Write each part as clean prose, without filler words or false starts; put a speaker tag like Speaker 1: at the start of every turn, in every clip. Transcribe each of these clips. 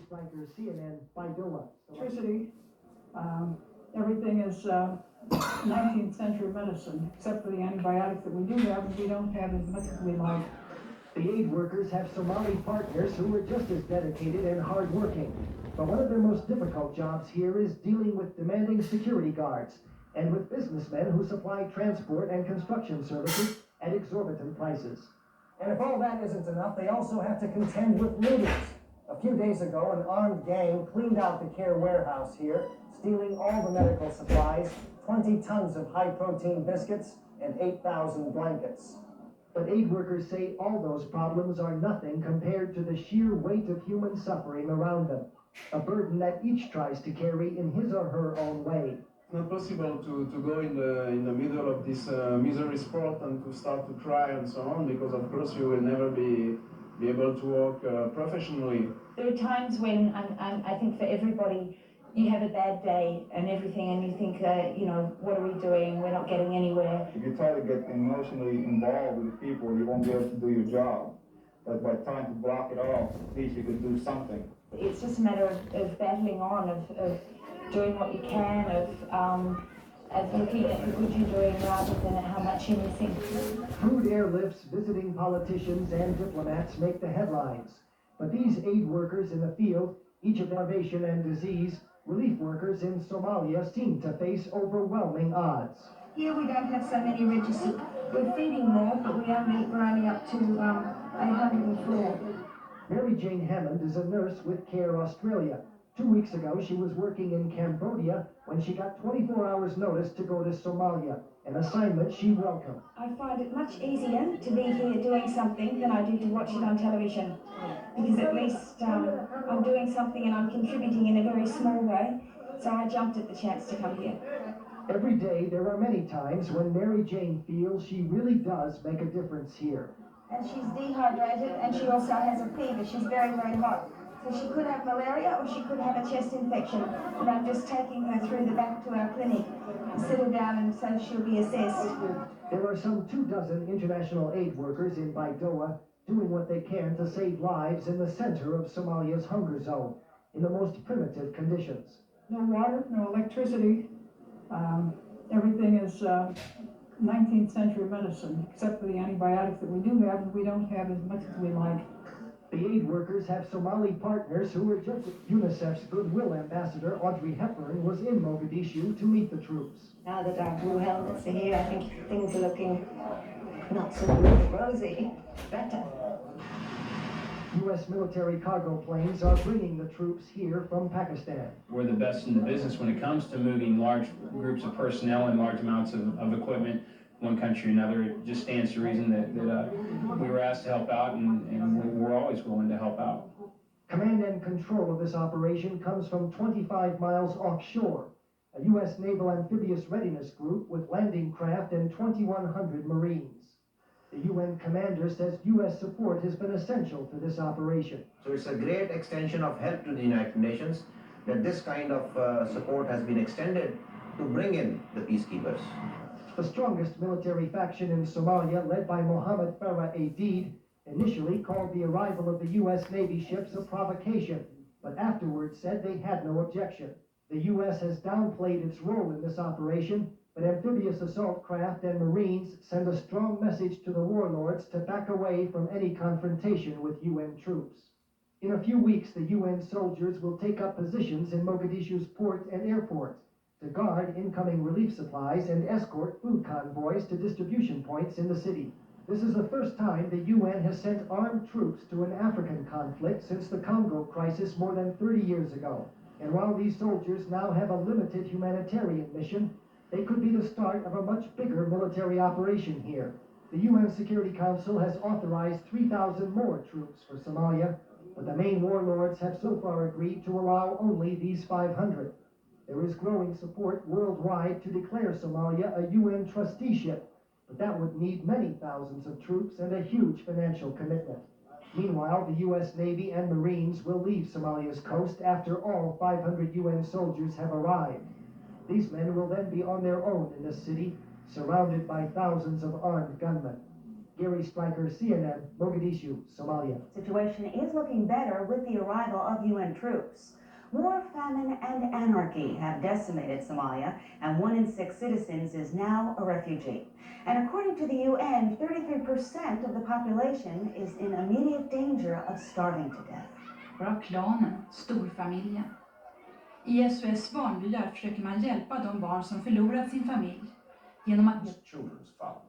Speaker 1: striker CNN Baidoa.
Speaker 2: Electricity, everything is 19th century medicine, except for the antibiotics that we do have, and we don't have as much as we like.
Speaker 1: The aid workers have Somali partners who are just as dedicated and hardworking. But one of their most difficult jobs here is dealing with demanding security guards and with businessmen who supply transport and construction services at exorbitant prices. And if all that isn't enough, they also have to contend with looters. A few days ago, an armed gang cleaned out the care warehouse here, stealing all the medical supplies, 20 tons of high-protein biscuits, and 8,000 blankets. But aid workers say all those problems are nothing compared to the sheer weight of human suffering around them, a burden that each tries to carry in his or her own way.
Speaker 3: It's not possible to go in the middle of this misery sport and to start to cry and so on, because of course you will never be able to work professionally.
Speaker 4: There are times when I think for everybody, you have a bad day and everything, and you think, what are we doing? We're not getting anywhere.
Speaker 5: If you try to get emotionally involved with people, you won't be able to do your job. But by trying to block it off, at least you could do something.
Speaker 4: It's just a matter of battling on, of doing what you can, of looking at the good you're doing rather than at how much you're missing.
Speaker 1: Crude airlifts, visiting politicians and diplomats make the headlines. But these aid workers in the field, each of starvation and disease, relief workers in Somalia seem to face overwhelming odds.
Speaker 6: Here we don't have so many registered. We're feeding more, but we're only up to 804.
Speaker 1: Mary Jane Hammond is a nurse with Care Australia. 2 weeks ago, she was working in Cambodia when she got 24 hours notice to go to Somalia, an assignment she welcomed.
Speaker 6: I find it much easier to be here doing something than I do to watch it on television, because at least I'm doing something and I'm contributing in a very small way, so I jumped at the chance to come here.
Speaker 1: Every day, there are many times when Mary Jane feels she really does make a difference here.
Speaker 6: And she's dehydrated, and she also has a fever. She's very, very hot. So she could have malaria or she could have a chest infection. And I'm just taking her through the back to our clinic to sit her down and so she'll be assessed.
Speaker 1: There are some 24 international aid workers in Baidoa doing what they can to save lives in the center of Somalia's hunger zone, in the most primitive conditions.
Speaker 2: No water, no electricity, everything is 19th century medicine, except for the antibiotics that we do have, and we don't have as much as we like.
Speaker 1: The aid workers have Somali partners who were just UNICEF's Goodwill Ambassador Audrey Hepburn was in Mogadishu to meet the troops.
Speaker 7: Now that our blue helmets are here, I think things are looking not so rosy, better.
Speaker 1: U.S. military cargo planes are bringing the troops here from Pakistan.
Speaker 8: We're the best in the business when it comes to moving large groups of personnel and large amounts of equipment one country or another. It just stands to reason that we were asked to help out, and we're always willing to help out.
Speaker 1: Command and control of this operation comes from 25 miles offshore, a U.S. Naval Amphibious Readiness Group with landing craft and 2,100 Marines. The UN commander says U.S. support has been essential for this operation.
Speaker 9: So it's a great extension of help to the United Nations that this kind of support has been extended to bring in the peacekeepers.
Speaker 1: The strongest military faction in Somalia, led by Mohammed Farah Aidid, initially called the arrival of the U.S. Navy ships a provocation, but afterwards said they had no objection. The U.S. has downplayed its role in this operation, but amphibious assault craft and Marines send a strong message to the warlords to back away from any confrontation with UN troops. In a few weeks, the UN soldiers will take up positions in Mogadishu's port and airport to guard incoming relief supplies and escort food convoys to distribution points in the city. This is the first time the UN has sent armed troops to an African conflict since the Congo crisis more than 30 years ago. And while these soldiers now have a limited humanitarian mission, they could be the start of a much bigger military operation here. The UN Security Council has authorized 3,000 more troops for Somalia, but the main warlords have so far agreed to allow only these 500. There is growing support worldwide to declare Somalia a UN trusteeship, but that would need many thousands of troops and a huge financial commitment. Meanwhile, the U.S. Navy and Marines will leave Somalia's coast after all 500 UN soldiers have arrived. These men will then be on their own in the city, surrounded by thousands of armed gunmen. Gary Stryker, CNN, Mogadishu, Somalia.
Speaker 10: Situation is looking better with the arrival of UN troops. War, famine, and anarchy have decimated Somalia, and 1 in 6 citizens is now a refugee. And according to the UN, 33% of the population is in immediate danger of starving to death.
Speaker 11: Bara klanen, storfamiljen. I SOS Barnbyar försöker man hjälpa de barn som förlorat sin familj genom att...
Speaker 12: Children's Fund.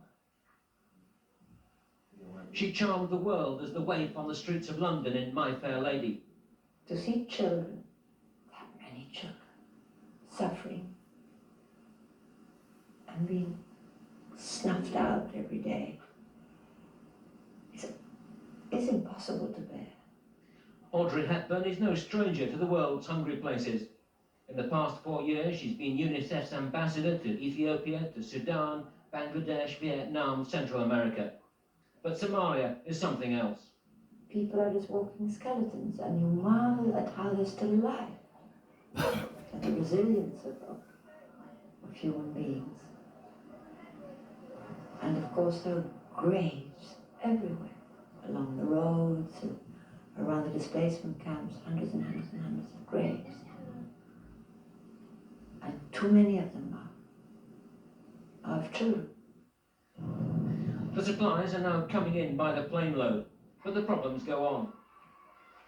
Speaker 12: She charmed the world as the waif on the streets of London in My Fair Lady.
Speaker 7: To see children, that many children, suffering and being snuffed out every day, it's impossible to bear.
Speaker 12: Audrey Hepburn is no stranger to the world's hungry places. In the past 4 years, she's been UNICEF's ambassador to Ethiopia, to Sudan, Bangladesh, Vietnam, Central America. But Somalia is something else.
Speaker 7: People are just walking skeletons, and you marvel at how they're still alive. At the resilience of human beings. And of course there are graves everywhere, along the roads, around the displacement camps, hundreds and hundreds and hundreds of graves. And too many of them are of children.
Speaker 12: The supplies are now coming in by the plane load, but the problems go on.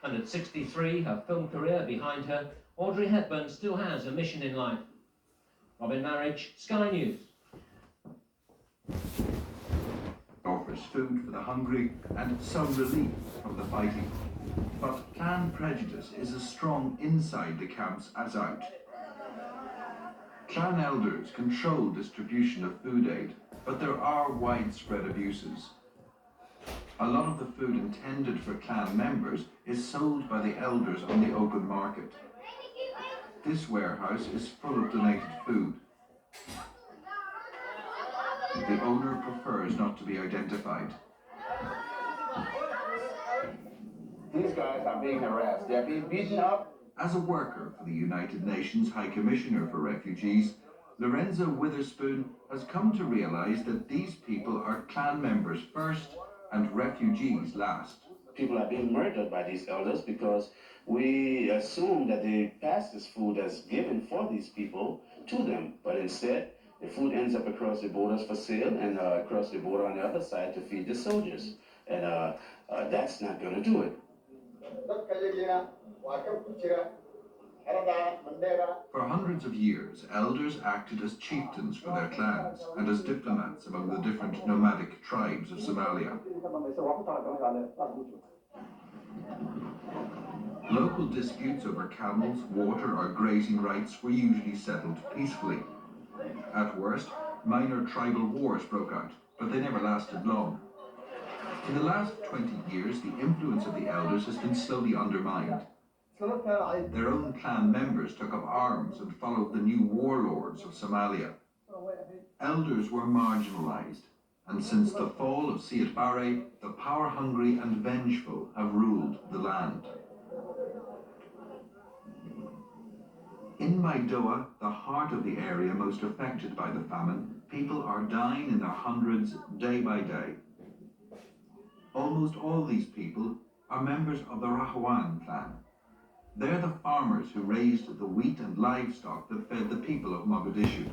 Speaker 12: And at 63, her film career behind her, Audrey Hepburn still has a mission in life. Robin Marriage, Sky News.
Speaker 13: Offers food for the hungry and some relief from the fighting. But clan prejudice is as strong inside the camps as out. Clan elders control distribution of food aid, but there are widespread abuses. A lot of the food intended for clan members is sold by the elders on the open market. This warehouse is full of donated food. The owner prefers not to be identified.
Speaker 14: These guys are being harassed. They're being beaten up.
Speaker 13: As a worker for the United Nations High Commissioner for Refugees, Lorenzo Witherspoon has come to realize that these people are clan members first and refugees last.
Speaker 14: People are being murdered by these elders because we assume that they pass this food as given for these people to them, but instead the food ends up across the borders for sale and across the border on the other side to feed the soldiers. And that's not going to do it.
Speaker 13: For hundreds of years, elders acted as chieftains for their clans and as diplomats among the different nomadic tribes of Somalia. Local disputes over camels, water or grazing rights were usually settled peacefully. At worst, minor tribal wars broke out, but they never lasted long. In the last 20 years, the influence of the elders has been slowly undermined. Their own clan members took up arms and followed the new warlords of Somalia. Elders were marginalized, and since the fall of Siad Barre, the power-hungry and vengeful have ruled the land. In Maidoa, the heart of the area most affected by the famine, people are dying in their hundreds day by day. Almost all these people are members of the Rahawan clan. They're the farmers who raised the wheat and livestock that fed the people of Mogadishu.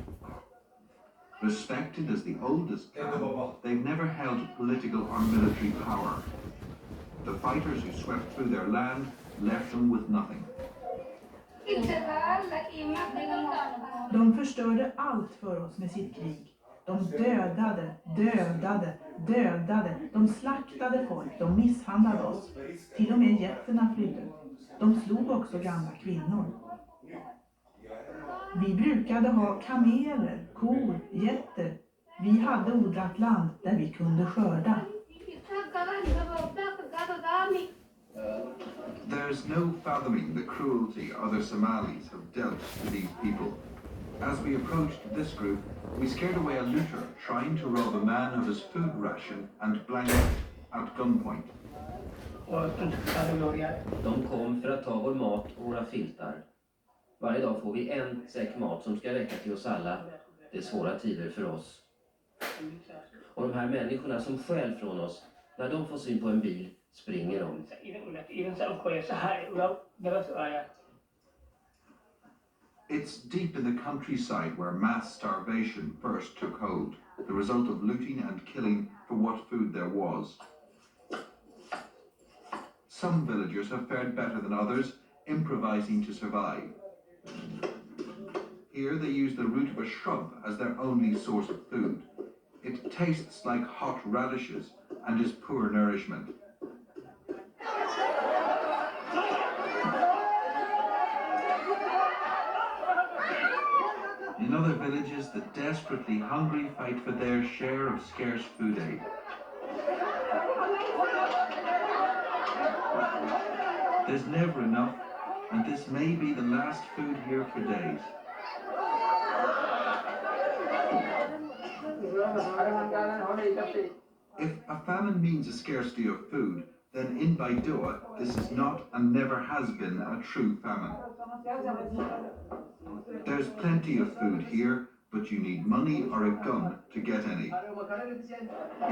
Speaker 13: Respected as the oldest clan, they've never held political or military power. The fighters who swept through their land left them with nothing.
Speaker 2: De förstörde allt för oss med sitt krig. De dödade. De slaktade folk, de misshandlade oss. Till och med getterna flydde. De slog också gamla kvinnor. Vi brukade ha kameler, kor, getter. Vi hade odlat land där vi kunde skörda.
Speaker 13: There's no fathoming the cruelty other Somalis have dealt to these people. As we approached this group, we scared away a looter trying to rob a man of his food ration and blanket at gunpoint.
Speaker 12: De kom för att ta vår mat och våra filtar. Varje dag får vi en säck mat som ska räcka till oss alla. Det är svåra tider för oss. Och de här människorna som stjäl från oss, när de får syn på en bil springer de.
Speaker 13: It's deep in the countryside where mass starvation first took hold, the result of looting and killing for what food there was. Some villagers have fared better than others, improvising to survive. Here they use the root of a shrub as their only source of food. It tastes like hot radishes and is poor nourishment. In other villages, the desperately hungry fight for their share of scarce food aid. There's never enough, and this may be the last food here for days. If a famine means a scarcity of food, then in Baidoa, this is not and never has been a true famine. There's plenty of food here, but you need money or a gun to get any.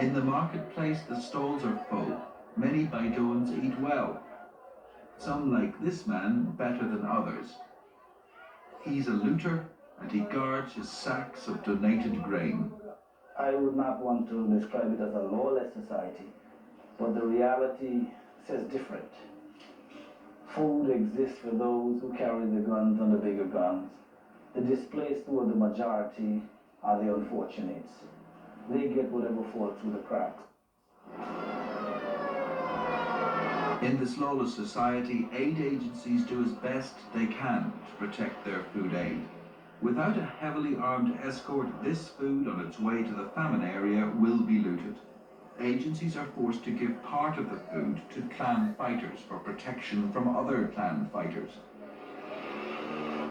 Speaker 13: In the marketplace, the stalls are full. Many Baidoans eat well. Some like this man better than others. He's a looter, and he guards his sacks of donated grain.
Speaker 15: I would not want to describe it as a lawless society, but the reality says different. Food exists for those who carry the guns and the bigger guns. The displaced, who are the majority, are the unfortunates. They get whatever falls through the cracks.
Speaker 13: In this lawless society, aid agencies do as best they can to protect their food aid. Without a heavily armed escort, this food on its way to the famine area will be looted. Agencies are forced to give part of the food to clan fighters for protection from other clan fighters.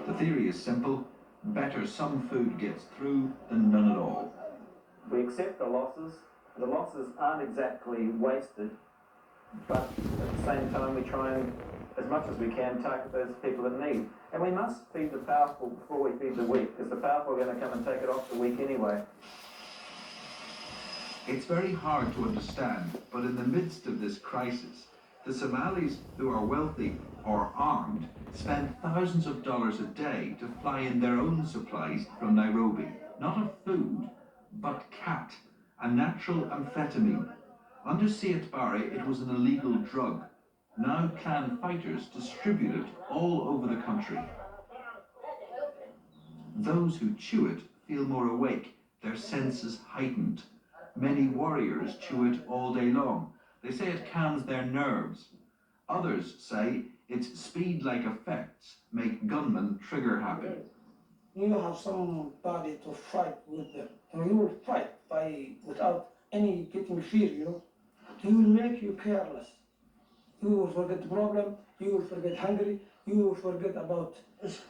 Speaker 13: The theory is simple: better some food gets through than none at all.
Speaker 15: We accept the losses. The losses aren't exactly wasted, but at the same time we try and, as much as we can, target those people in need. And we must feed the powerful before we feed the weak, because the powerful are going to come and take it off the weak anyway.
Speaker 13: It's very hard to understand, but in the midst of this crisis, the Somalis who are wealthy or armed spend thousands of dollars a day to fly in their own supplies from Nairobi. Not of food, but cat, a natural amphetamine. Under Siad Barre, it was an illegal drug. Now clan fighters distribute it all over the country. Those who chew it feel more awake, their senses heightened. Many warriors chew it all day long. They say it calms their nerves. Others say its speed-like effects make gunmen trigger-happy.
Speaker 16: You have somebody to fight with them, and you will fight without any getting fear, you know. He will make you careless. You will forget the problem, you will forget hungry, you will forget about this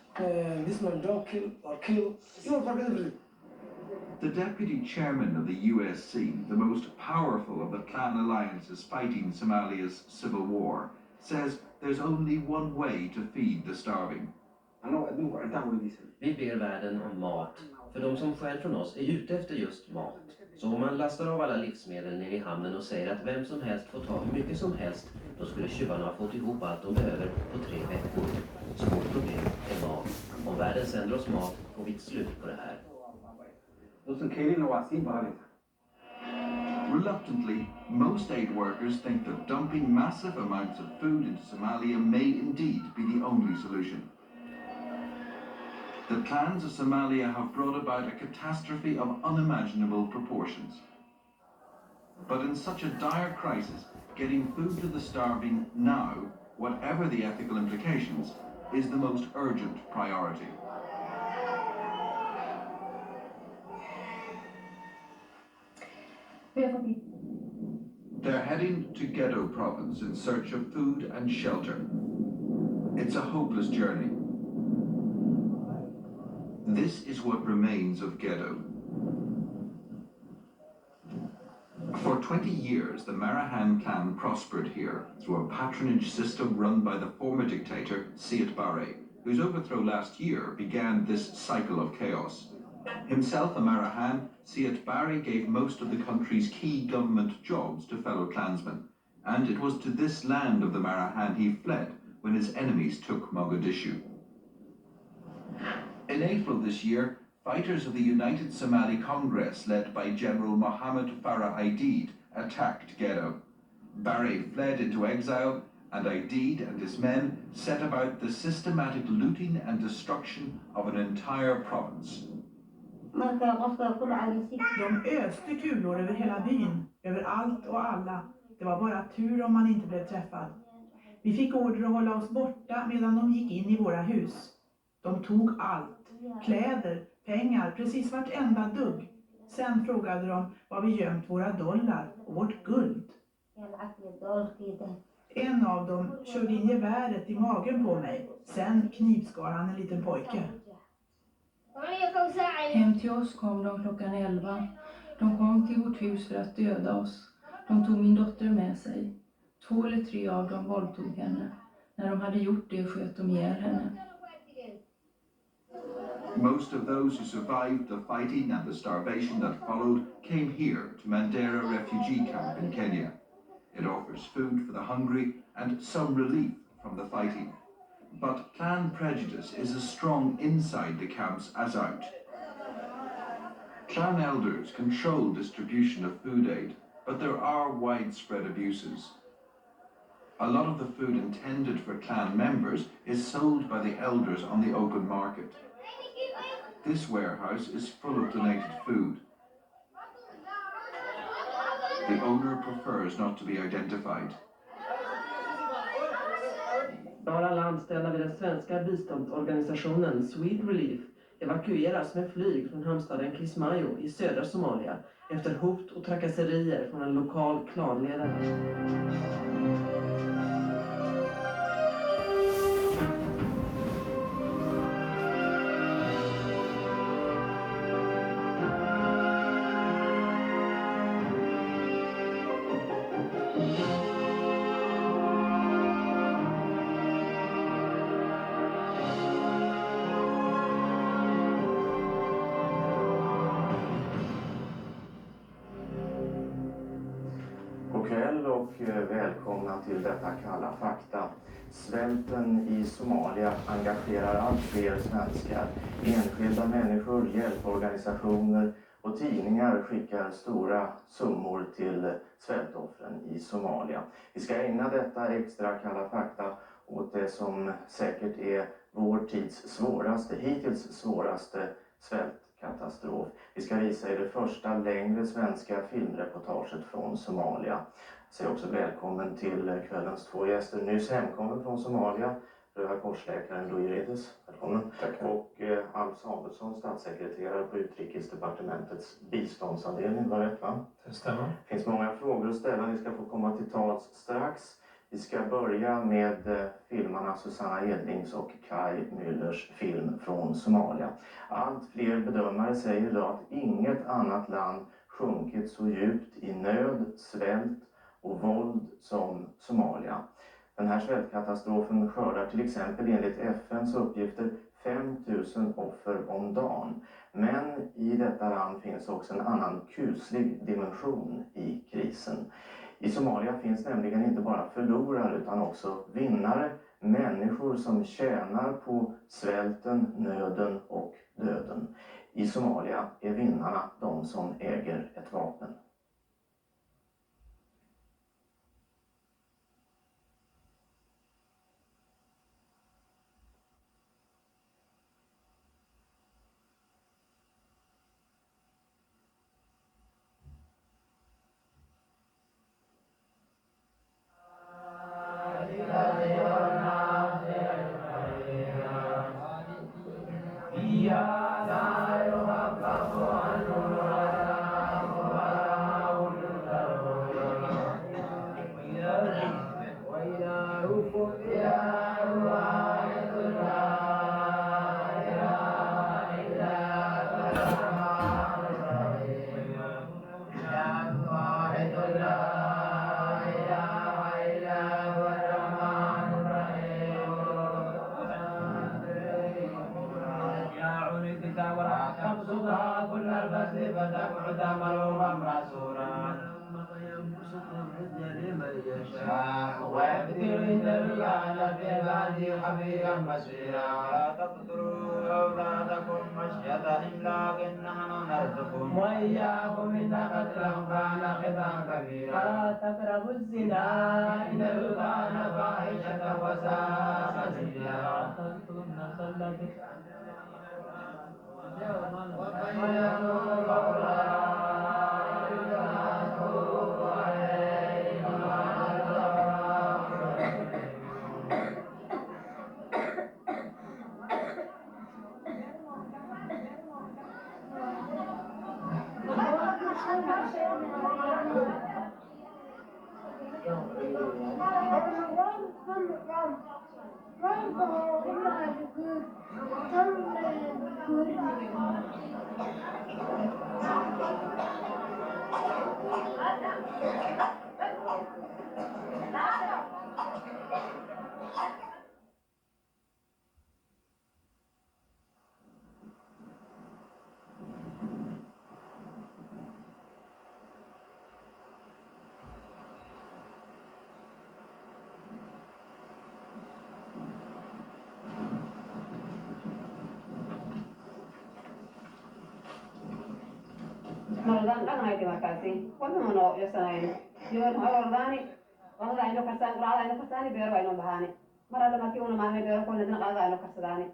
Speaker 16: man don't kill or kill, you will forget everything.
Speaker 13: The deputy chairman of the USC, the most powerful of the clan alliances fighting Somalia's civil war, says there's only one way to feed the starving.
Speaker 12: Vi ber världen om mat, för de som stjäl från oss är ute efter just mat. Så om man lastar av alla livsmedel ner i hamnen och säger att vem som helst får ta hur mycket som helst, då skulle tjuvarna ha fått ihop allt de behöver på 3 veckor. Så vårt problem är mat. Om världen sänder oss mat får vi ett slut på det här.
Speaker 13: Reluctantly, most aid workers think that dumping massive amounts of food into Somalia may indeed be the only solution. The clans of Somalia have brought about a catastrophe of unimaginable proportions. But in such a dire crisis, getting food to the starving now, whatever the ethical implications, is the most urgent priority. They're heading to Gedo province in search of food and shelter. It's a hopeless journey. This is what remains of Gedo. For 20 years, the Marahan clan prospered here through a patronage system run by the former dictator, Siad Barre, whose overthrow last year began this cycle of chaos. Himself a Marahan, Siad Barre gave most of the country's key government jobs to fellow clansmen, and it was to this land of the Marahan he fled when his enemies took Mogadishu. In April this year, fighters of the United Somali Congress, led by General Mohammed Farah Aidid, attacked Gedo. Barre fled into exile, and Aidid and his men set about the systematic looting and destruction of an entire province.
Speaker 17: De öste kulor över hela byn, över allt och alla. Det var bara tur om man inte blev träffad. Vi fick order att hålla oss borta medan de gick in i våra hus. De tog allt. Kläder, pengar, precis vartenda dugg. Sen frågade de var vi gömt våra dollar och vårt guld. En av dem körde in geväret i magen på mig. Sen knivskar han en liten pojke.
Speaker 18: Hem till oss kom de klockan 11. De kom till vårt hus för att döda oss. De tog min dotter med sig. 2 eller 3 av dem våldtog henne. När de hade gjort det sköt de ihjäl henne.
Speaker 13: Most of those who survived the fighting and the starvation that followed came here to Mandera refugee camp in Kenya. It offers food for the hungry and some relief from the fighting. But clan prejudice is as strong inside the camps as out. Clan elders control distribution of food aid, but there are widespread abuses. A lot of the food intended for clan members is sold by the elders on the open market. This warehouse is full of donated food. The owner prefers not to be identified.
Speaker 19: Bara landställda vid den svenska biståndsorganisationen Swede Relief evakueras med flyg från hamnstaden Kismayo i södra Somalia efter hot och trakasserier från en lokal klanledare.
Speaker 20: God kväll och välkomna till detta Kalla fakta. Svälten i Somalia engagerar allt fler svenskar. Enskilda människor, hjälporganisationer och tidningar skickar stora summor till svältoffren i Somalia. Vi ska ägna detta extra Kalla fakta åt det som säkert är vår tids hittills svåraste svältkatastrof. Vi ska visa er det första längre svenska filmreportaget från Somalia. Jag säger också välkommen till kvällens 2 gäster. Nyss hemkommen från Somalia, Röda korsläkaren Louis Redes. Välkommen. Tack. Och Alf Samuelsson, statssekreterare på Utrikesdepartementets biståndsavdelning. Var rätt, va?
Speaker 21: Det stämmer.
Speaker 20: Det finns många frågor att ställa. Vi ska få komma till tals strax. Vi ska börja med filmarna Susanna Edlings och Kai Müllers film från Somalia. Allt fler bedömare säger idag att inget annat land sjunkit så djupt i nöd, svält och våld som Somalia. Den här svältkatastrofen skördar till exempel enligt FNs uppgifter 5 000 offer om dagen. Men i detta land finns också en annan kuslig dimension i krisen. I Somalia finns nämligen inte bara förlorare utan också vinnare, människor som tjänar på svälten, nöden och döden. I Somalia är vinnarna de som äger ett vapen.
Speaker 21: وتبسطها كل البسط فتقعد ملوما مسرورا ويبتغ الرجال في العزيز خبيرا بصيرا لا تقتلوا أولادكم خشية إملاق نحن نرزقكم وإياكم إن قتلهم كان خطأ كبيرا ولا تقربوا الزنا إنه كان فاحشة وساء سبيلا تقتلوا النفس التي ومن يقول
Speaker 22: Nordaan dhaqanaydi markaasi wadama noo yasanayn yoon hordaani wada ayno karsan quraada ayno karsaani beero ayno bahani marada markii una maalmay beero ko nadina qaada ayno karsadaani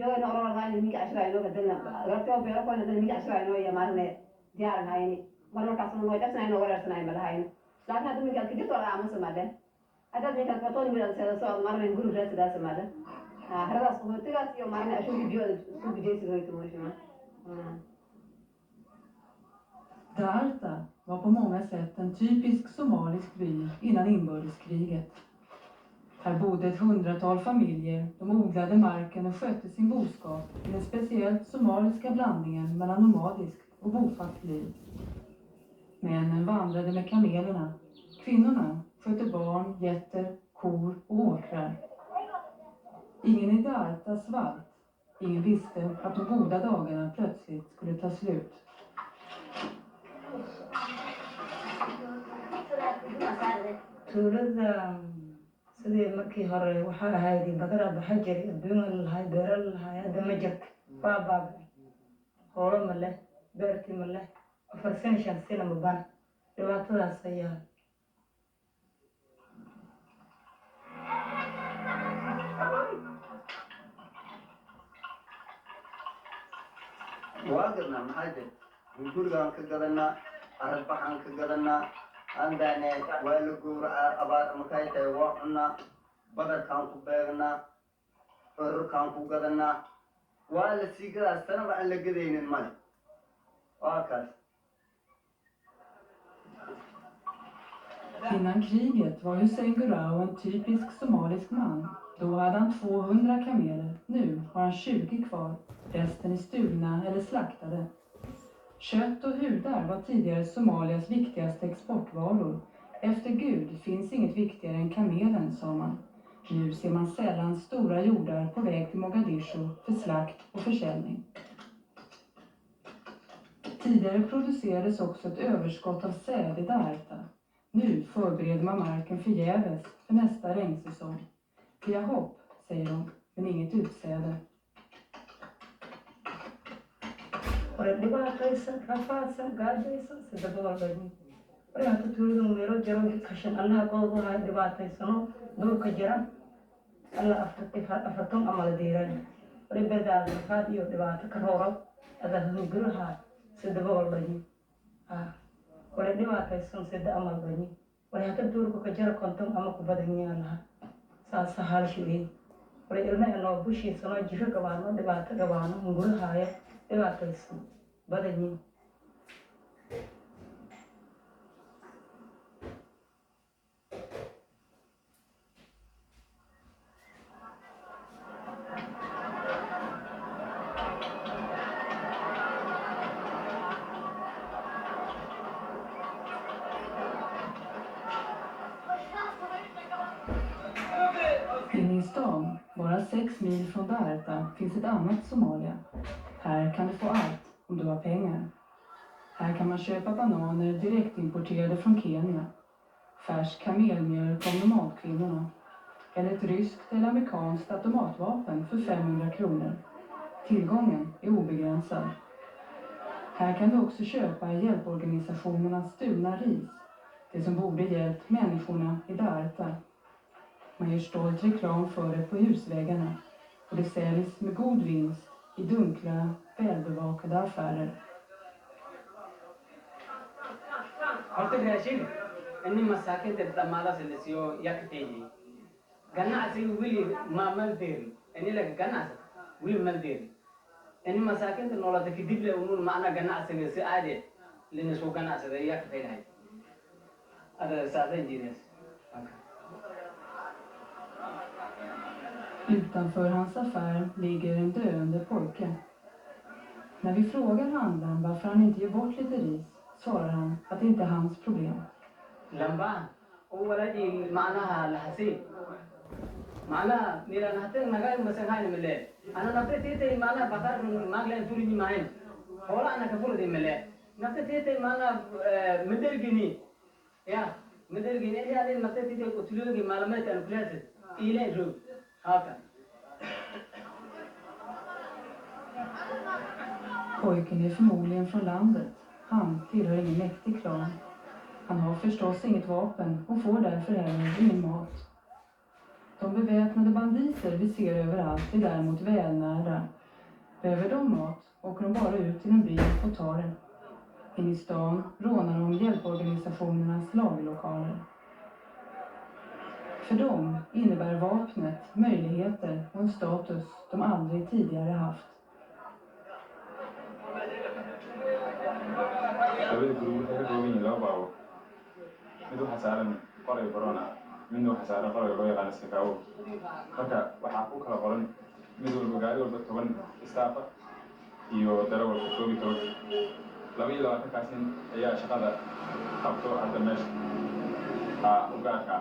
Speaker 22: yoon hordaani minga ashra ayno gadalna rabto beero ko nadina minga ashra ayno ya maalme diyaar hayni markaas noo yasanayn wararsanay malahayn laakiin hadu minga kidito ama samade hada minga fatoni midan sida soo marna guru raasida samade haradaas qootigaas iyo marna ashu video isku bidaysi hoyto moshima
Speaker 23: Darta var på många sätt en typisk somalisk by innan inbördeskriget. Här bodde ett 100-tal familjer, de odlade marken och skötte sin boskap i den speciellt somaliska blandningen mellan nomadiskt och bofast liv. Männen vandrade med kamelerna, kvinnorna skötte barn, getter, kor och åkrar. Ingen i Darta svalt, ingen visste att de goda dagarna plötsligt skulle ta slut.
Speaker 24: tuulada sidii markii hore waxaa ahayd badara baxa jiray adduun lahay beero lahay hadda ma jirto waa baabay hoolo ma leh beerti ma leh 4 sano ma ban dhibaatadaas ayaa
Speaker 25: واقفنا محاجة نقول لهم كقدنا أربعة كقدنا عندنا والقور أبار مكايته وعنا بدر كان كبرنا فر كان كقدنا والسيجرا السنة بعد لقدين المال واكس.
Speaker 23: Innan kriget var Hussein Gurao en typisk somalisk man. Då hade han 200 kameler, nu har han 20 kvar, resten är stulna eller slaktade. Kött och hudar var tidigare Somalias viktigaste exportvaror. Efter Gud finns inget viktigare än kamelen, sa man. Nu ser man sällan stora jordar på väg till Mogadishu för slakt och försäljning. Tidigare producerades också ett överskott av säd i Darta. Nu förbereder man marken förgäves för nästa regnsäsong. Vi har hopp, säger de, men inget utsäde.
Speaker 24: dhibaataysan rafaadsan gaajaysan sida boqorbeedni waryaanta tuuladu meelo jiro kashan allaha qoodu ahay dhibaataysano duurka jira alla afarton amala diiran wari bedaad rafaad iyo dhibaato ka rooro adahunguraha sida boqorbeedni wari dhibaataysan sida amal badni waryaanta duurka ka jira konton ama ku badan yaalaha saasa halshiweyn wari ilmaha noo bushiisanoo jiro gabaano dhibaato gabaano hungurahaya dhibaataysan badanyiin
Speaker 23: Inne i stan, bara 6 mil från Darta, finns ett annat Somalia. Här kan du få allt om du har pengar. Här kan man köpa bananer direktimporterade från Kenya, färsk kamelmjölk av nomadkvinnorna eller ett ryskt eller amerikanskt automatvapen för 500 kronor. Tillgången är obegränsad. Här kan du också köpa hjälporganisationernas stulna ris, det som borde hjälpt människorna i Darta. Man gör stolt reklam för det på husväggarna och det säljs med god vinst i dunkla, välbevakade affärer.
Speaker 3: horta raashin ini masaakinta dhammaada silisiyo yakteeyi ganacsiga wili ma maldeeri ini laga ganacsi wili maldeeri ini masaakinta noolata kadib le unun macna ganacsiga si aade linisku ganacsada yakteelahay ada saadan jirees.
Speaker 23: Utanför hans affär ligger en döende pojke. När vi frågar handlaren varför han inte ger bort lite ris svarar han att det inte är hans problem.
Speaker 3: Lamba oo walaji macnaha lahasi macnaha nilan hatin naga masanhayn male ana nafte tete macnaha bakar maglen furiji mahin hola ana kafurdi male nafte tete macnaha medelgini ya medelgini yani nafte tete kutulugi malamat an kulase ile ru haka.
Speaker 23: Pojken är förmodligen från landet. Han tillhör ingen mäktig klan. Han har förstås inget vapen och får därför heller ingen mat. De beväpnade banditer vi ser överallt är däremot välnärda. Behöver de mat åker de bara ut till en by och tar den. In i stan rånar de hjälporganisationernas lagerlokaler. För dem innebär vapnet möjligheter och en status de aldrig tidigare haft.
Speaker 4: mid waxa saaran qoray corona mid waxa saaran qoray loo yaqaan iskaawo marka waxa ku kala qoran mid walba gaari walba 10 staafa iyo darawal ku soo bito 22 kaasin ayaa shaqada qabto hadda meesha u gaarka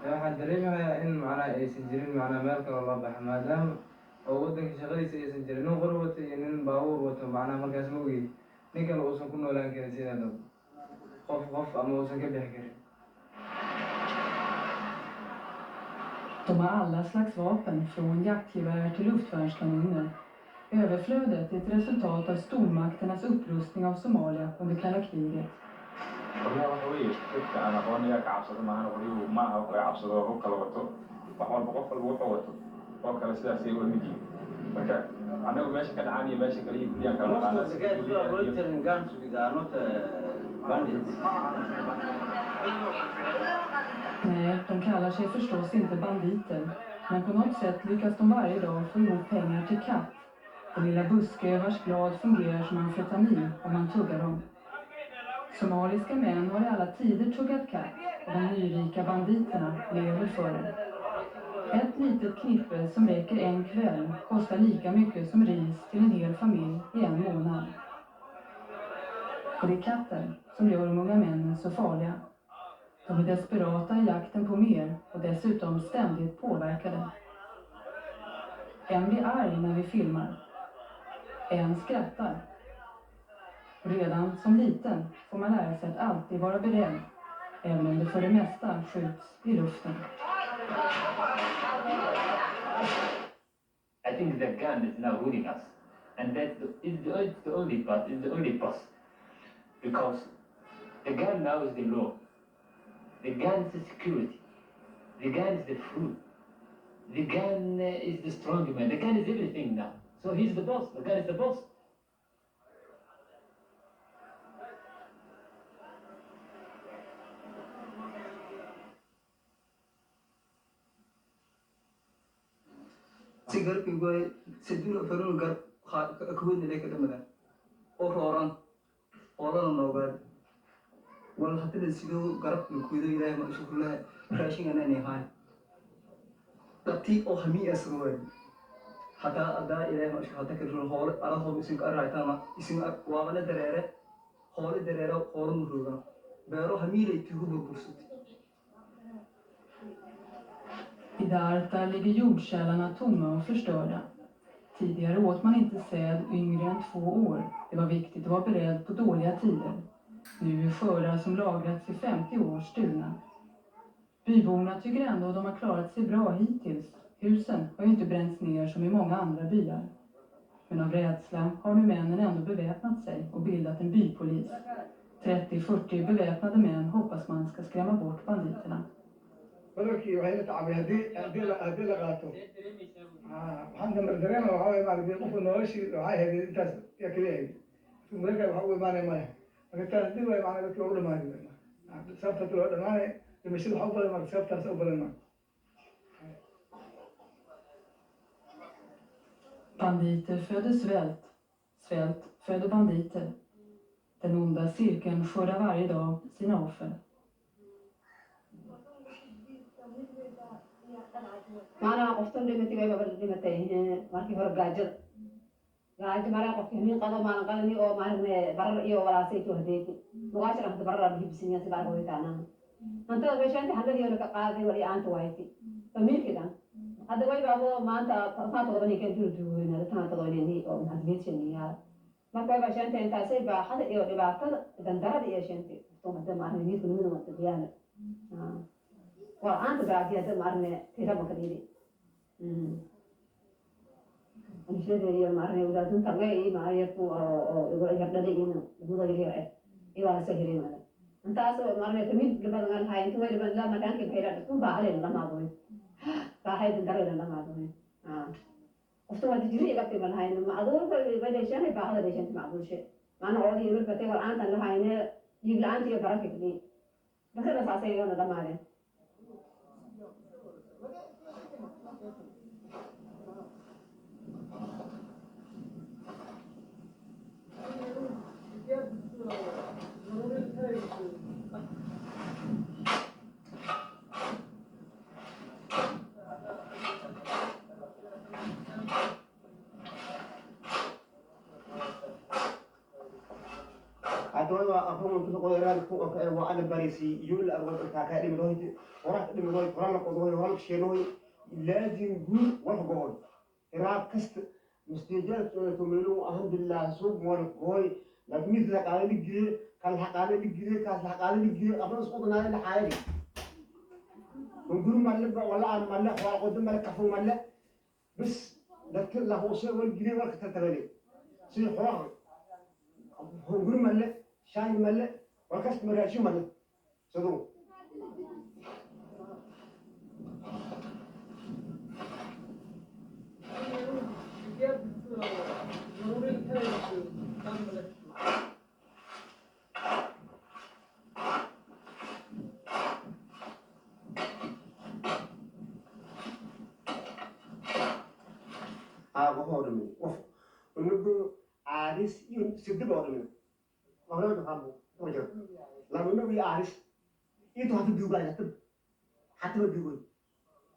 Speaker 5: waxaan dareemayaa in macnaha aysan jirin macnaha meel kale loo baxo maadaama oo waddanka shaqadiisa aysan jirin nin qori wato iyo nin baabuur wato macnaha markaas ma ogeyd nin kale uusan ku noolaan karin sideedaba qof ama uusan ka bixi karin.
Speaker 23: De har alla slags vapen, från jaktgevär till luftvärnskanoner. Överflödet är ett resultat av stormakternas upprustning av Somalia under kalla kriget.
Speaker 4: qoryaha waxa weeye dadka aan aqoonaya ka cabsado maahan qoryuhu maaha wax laga cabsado oo kala wato wax walba qof walba wuxuu wato oo kale sidaas ay wada mid yihiin marka anagu meesha ka dhacaan iyo meesha kale iyo kuliyaan kala
Speaker 23: Nej, de kallar sig förstås inte banditer. Men på något sätt lyckas de varje dag få ihop pengar till katt. Den lilla buske vars blad fungerar som amfetamin om man tuggar dem. Somaliska män har i alla tider tuggat katt och de nyrika banditerna lever för det. Ett litet knippe som räcker en kväll kostar lika mycket som ris till en hel familj i en månad. Och det är katten som gör de unga männen så farliga. De är desperata i jakten på mer och dessutom ständigt påverkade. En blir arg när vi filmar. En skrattar. Redan som liten får man lära sig att alltid vara beredd, även om det för det mesta skjuts i luften.
Speaker 6: I think the gun is now ruling us, and it's the only part, is the only plus, because the gun now is the law, the gun is the security, the gun is the food, the gun is the strong man, the gun is everything now. So he's the boss. The gun is the boss.
Speaker 25: sigar igoy siduna farul gar akwin ile ka dhamada oo rooran oo noogaad wal hatta sidoo garab ku ilaahay ma shukrilah raashin anani haan dadti oo hami asroy hatta ada ilaahay ma shukrilah ka rul hool ala hool isin ka raaytana isin waabana dareere hool muruga beero hami leeytu burbursut.
Speaker 23: I Darta ligger jordkällarna tomma och förstörda. Tidigare åt man inte säd yngre än 2 år. Det var viktigt att vara beredd på dåliga tider. Nu är skördar som lagrats i 50 år stulna. Byborna tycker ändå att de har klarat sig bra hittills. Husen har ju inte bränts ner som i många andra byar. Men av rädsla har nu männen ändå beväpnat sig och bildat en bypolis. 30-40 beväpnade män hoppas man ska skrämma bort banditerna. Banditer föder svält. Svält föder banditer. Den onda cirkeln skördar varje dag sina offer.
Speaker 22: معنا قفتن دمتي ويا بابا دمتي markii hore gaajada mara qofkii min qado maan qalani oo maarne barar iyo walaasay to hadeeti mugaasha dhaqta barar bibsinya si barar waytaana anta meeshaan hadii iyo ka qaaday wali aanta wayti familkidan hadda way baabo maanta faafo badan ay ka duuduweena taan tadooneeni oo hadbeedshaniya marka way baashaanta intaasay baa hada iyo dhibaatada dandarada iyo sheenti to hadda maarne niku nimu wada diyaana وأنت بعد يا دم عرنا تهرب كذي مش هذا يوم عرنا ولا دون تغيي ما يكو يقول يبدأ لينا يقول يغير إيوه سهرين هذا أنت أصلا عرنا تميل قبل قال هاي أنت وين لا مكان كيف هيدا تكون بعالي لا ما أقول فهاي تندري لا ما أقول أصلا تجري وقت من هاي ما أقول بدي شيء هاي بعالي بدي شيء ما أقول شيء ما أنا أقول يقول بتي والآن تلا هاي يجي الآن تيجي برا كذي بس أنا ساسي أنا لا ما عليه
Speaker 1: أتوقع أفهم كل قدران وأنا بريسي يقول أروح كاكادي مدوي وراح مدوي وراح قدوي وراح شينوي لازم يقول وراح قوي راح كست مستجاب تملو الحمد لله سوق وراح قوي لكن مثل قال لي جري كان حقال لي جري كان حقال لي جري أبغى سقطنا على حالي نقول مالك ولا أنا مالك ولا قدام مالك كفو مالك بس لكن له شيء والجري ولا كتتبلي شيء حوار نقول مالك شاي ملء وكاس مراشي ملء صدق هو رمي ونقول عارس يسد بورمي ما هو تفهمه وجه لما نبي عارس itu hati juga ya tuh hati juga